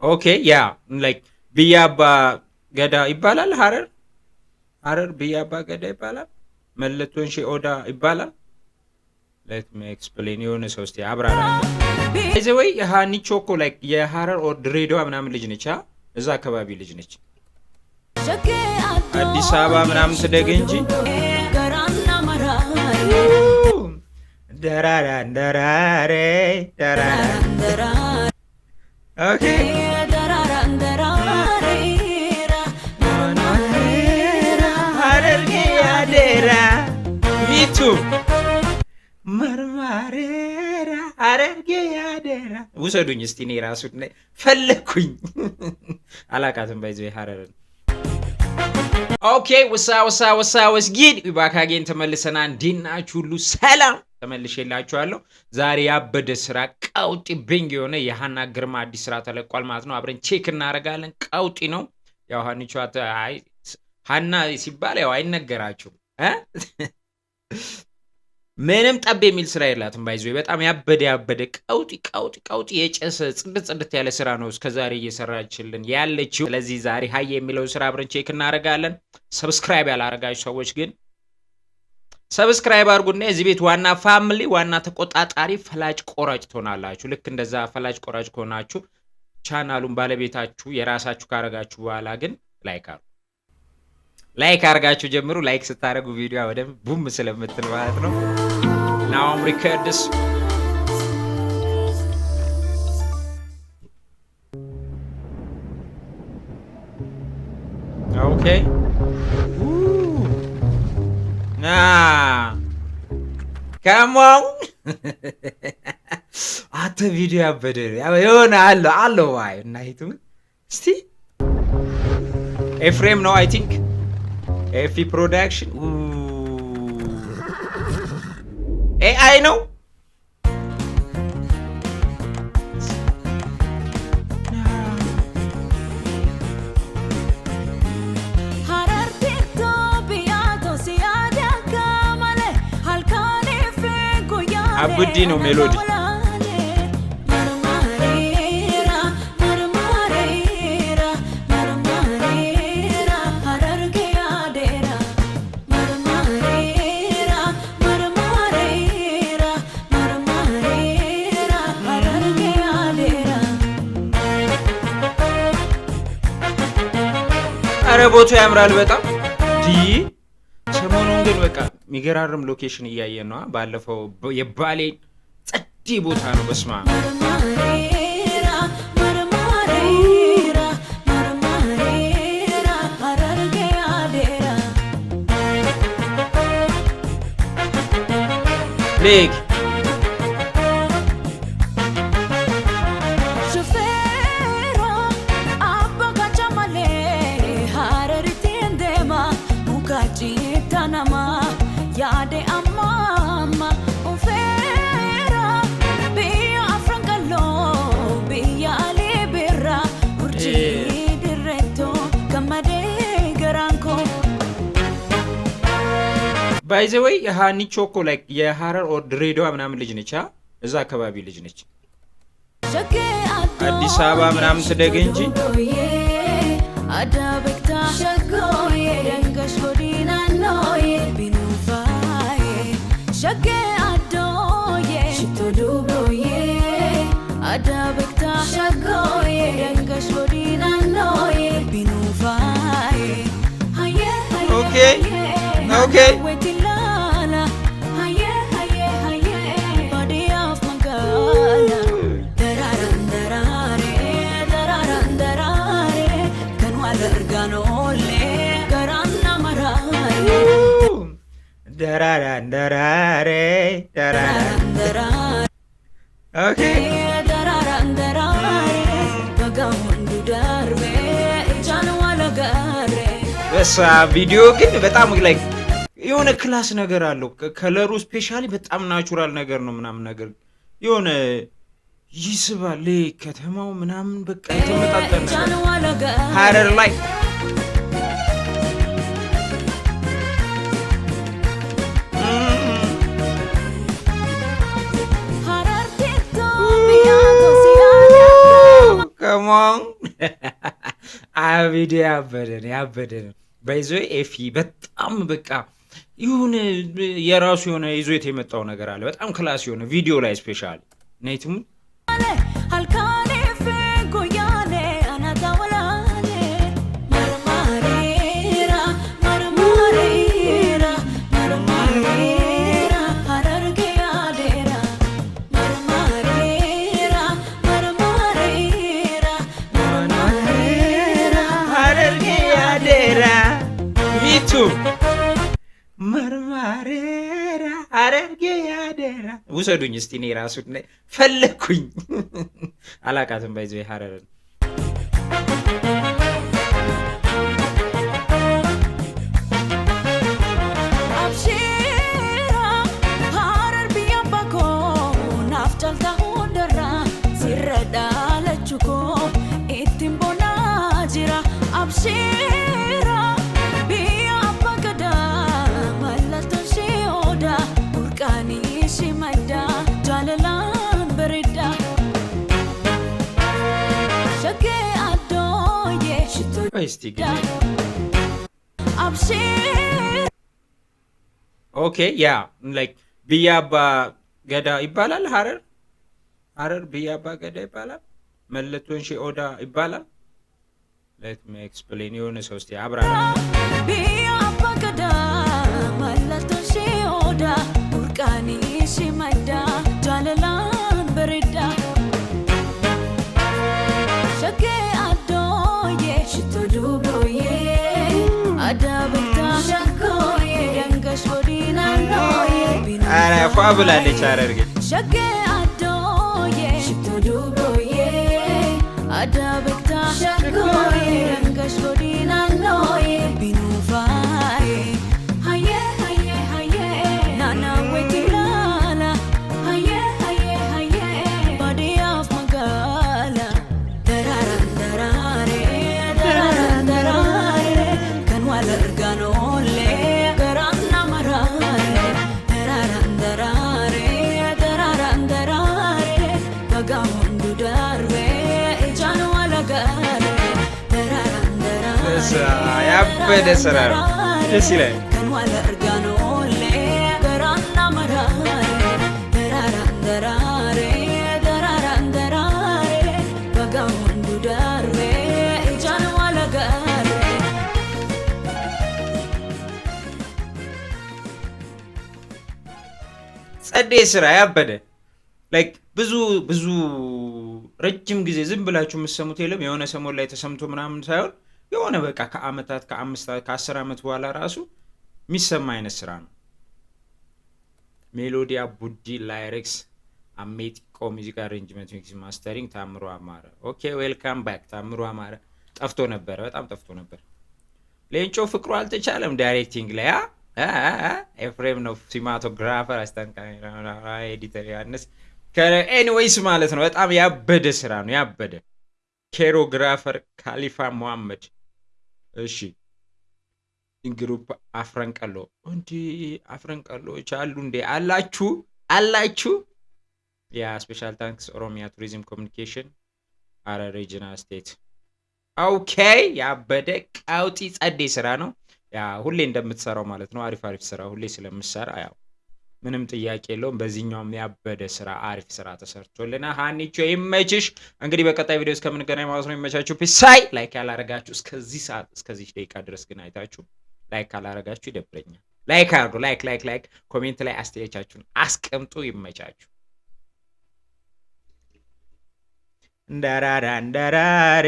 ኦኬ ያ ላይክ ብያባ ገዳ ይባላል። ሀረር ብያባ ገዳ ይባላል። መለቶን ሺ ኦዳ ይባላል። ሌት ሚ ኤክስፕሌን የሆነ ሰው እስቲ አብራራ። አይዘ ወይ ሃኒቾ እኮ ላይክ የሀረር ኦር ድሬዳዋ ምናምን ልጅ ነች። እዛ አካባቢ ልጅ ነች። አዲስ አበባ ምናምን ትደግ እንጂ ደራራ ደራሬ ደራራ ኦኬ ሀረርጌ ያደራ ሚቱ መርማሬራ ሀረርጌ ያደራ ውሰዱኝ እስቲ እኔ ራሱ ፈለኩኝ አላቃትም ባይዘ ሀረርን ኦኬ ወሳ ወስጊድ ባካጌን ተመልሰና እንዲናችሁ ሁሉ ሰላም ተመልሼላችኋለሁ። ዛሬ ያበደ ስራ ቀውጢ ቢንግ የሆነ የሃና ግርማ አዲስ ስራ ተለቋል ማለት ነው። አብረን ቼክ እናደርጋለን። ቀውጢ ነው። ያው ሃኒቿት ሃና ሲባል ያው አይነገራችሁ ምንም ጠብ የሚል ስራ የላትም። ባይዞ በጣም ያበደ ቀውጢ የጨሰ ጽድት ያለ ስራ ነው እስከዛሬ እየሰራችልን ያለችው። ስለዚህ ዛሬ ሃይ የሚለው ስራ አብረን ቼክ እናደርጋለን። ሰብስክራይብ ያላረጋችሁ ሰዎች ግን ሰብስክራይብ አድርጉና እዚህ ቤት ዋና ፋሚሊ ዋና ተቆጣጣሪ ፈላጭ ቆራጭ ትሆናላችሁ። ልክ እንደዛ ፈላጭ ቆራጭ ከሆናችሁ ቻናሉን ባለቤታችሁ የራሳችሁ ካረጋችሁ በኋላ ግን ላይክ አርጋችሁ ጀምሩ። ላይክ ስታረጉ ቪዲዮ ወደም ቡም ስለምትል ማለት ነው። ናውም ሪከርድስ ኦኬ ከሞን አተ ቪዲዮ ያበደ የሆነ አለው ዋይ እና ሂቱ እስቲ ኤፍሬም ነው አይ ቲንክ ኤፊ ፕሮዳክሽን ኤአይ ነው። አቡዲ ነው ሜሎዲ አረ ቦታው ያምራል በጣም ሰሞኑን ግን በቃ የሚገራርም ሎኬሽን እያየን ነው። ባለፈው የባሌ ጸዲ ቦታ ነው። በስማ ሌክ ባይ ዘ ወይ ሃኒቾ እኮ ላይክ የሀረር ኦር ድሬዳዋ ምናምን ልጅ ነች። እዛ አካባቢ ልጅ ነች። አዲስ አበባ ምናምን ትደግ እንጂ ኦኬ ደራራ ደራሬ ደራራ ኦኬ በሳ ቪዲዮ ግን በጣም ላይክ የሆነ ክላስ ነገር አለው። ከለሩ ስፔሻሊ በጣም ናቹራል ነገር ነው ምናምን ነገር የሆነ ይስባል። ከተማው ምናምን በቃ የተመጣጠነ ሀረር ላይ ከሞን አብዲ ያበደ ነው። በይዞ ኤፊ በጣም በቃ ይሁን የራሱ የሆነ ይዞት የመጣው ነገር አለ። በጣም ክላስ የሆነ ቪዲዮ ላይ ስፔሻል ነይቱም መርማሬራ አረርጌ ያደራ ውሰዱኝ እስቲ እኔ ራሱ ፈለኩኝ አላቃትም ባይዘ ሐረርን ኦኬ ያ ላይክ ብያባ ገዳ ይባላል። ሐረር ብያባ ገዳ ይባላል። መለቶን ሺ ኦዳ ይባላል። ሌት ሚ ኤክስፕሌን የሆነ ሰው እስቲ አብራራ። ብያባ ገዳ መለቶን ሺ ኦዳ ቡርቃኒ ሺ ማይዳ ጃለላን በረዳ ሸጌ አዶዬ ሽቶ ዱብሮዬ አዳበታ ሸኮዬ ደንገሽ ወዲናሎዬ አረ ፏ ብላለች ሐረር ግን ሸጌ አዶዬ ሽቶ ዱብሮዬ አዳበታ ሸኮዬ ደንገሽ ወዲናሎዬ ቢኑፋዬ ሃዬ ሃዬ ሃዬ ናና ወቲላላ ሃዬ ሃዬ ሃዬ ባዲያፍ መጋላ ደራራን ደራሬ ደራራን ደራሬ ከንዋለ እርጋኖሌ ገራና መራሬ ደራራን ደራሬ ደራራን ደራሬ በጋ ወንዱ ዳርቤ እጃን ዋለጋሬ ደራራን ደራሬ ያበደ ስራ ነው። ደስ ይላል። ከንዋለ እርጋኖሌ ገራና መራሬ ደራራን ደራሬ ደራራን ደራሬ በጋ ወንዱ ዳርቤ እጃን ዋለጋሬ ጸዴ ስራ ያበደ ላይክ ብዙ ረጅም ጊዜ ዝም ብላችሁ የምትሰሙት የለም። የሆነ ሰሞን ላይ ተሰምቶ ምናምን ሳይሆን የሆነ በቃ ከአመታት ከ10 ዓመት በኋላ ራሱ የሚሰማ አይነት ስራ ነው። ሜሎዲያ ቡዲ ላይሪክስ አሜቲቆ ሙዚቃ አሬንጅመንት ሚክስ ማስተሪንግ ታምሩ አማረ። ኦኬ ዌልካም ባክ ታምሩ አማረ። ጠፍቶ ነበር፣ በጣም ጠፍቶ ነበር። ሌንጮ ፍቅሩ አልተቻለም ዳይሬክቲንግ ላይ ኤፍሬም ነው ሲማቶግራፈር አስተንካኝ ኤዲተር ያነስ ኤኒዌይስ ማለት ነው። በጣም ያበደ ስራ ነው። ያበደ ኬሮግራፈር ካሊፋ መሐመድ። እሺ ግሩፕ አፍረንቀሎ እንዲ አፍረንቀሎች አሉ እንዴ? አላችሁ ያ ስፔሻል ታንክስ ኦሮሚያ ቱሪዝም ኮሚኒኬሽን ሐረር ሪጅናል ስቴት። ኦኬ ያበደ ቃውጢ ጸዴ ስራ ነው። ያ ሁሌ እንደምትሰራው ማለት ነው። አሪፍ ስራ ሁሌ ስለምትሰራ ያው ምንም ጥያቄ የለውም። በዚህኛውም ያበደ ስራ አሪፍ ስራ ተሰርቶልና ሃኒቾ ይመችሽ። እንግዲህ በቀጣይ ቪዲዮ እስከምንገናኝ ማለት ነው። ይመቻችሁ። ፒሳይ ላይክ ያላረጋችሁ እስከዚህ ሰዓት እስከዚህ ደቂቃ ድረስ ግን አይታችሁ ላይክ ካላረጋችሁ ይደብረኛል። ላይክ አድርጉ። ላይክ ኮሜንት ላይ አስተያየታችሁን አስቀምጡ። ይመቻችሁ። እንደራራ እንደራሬ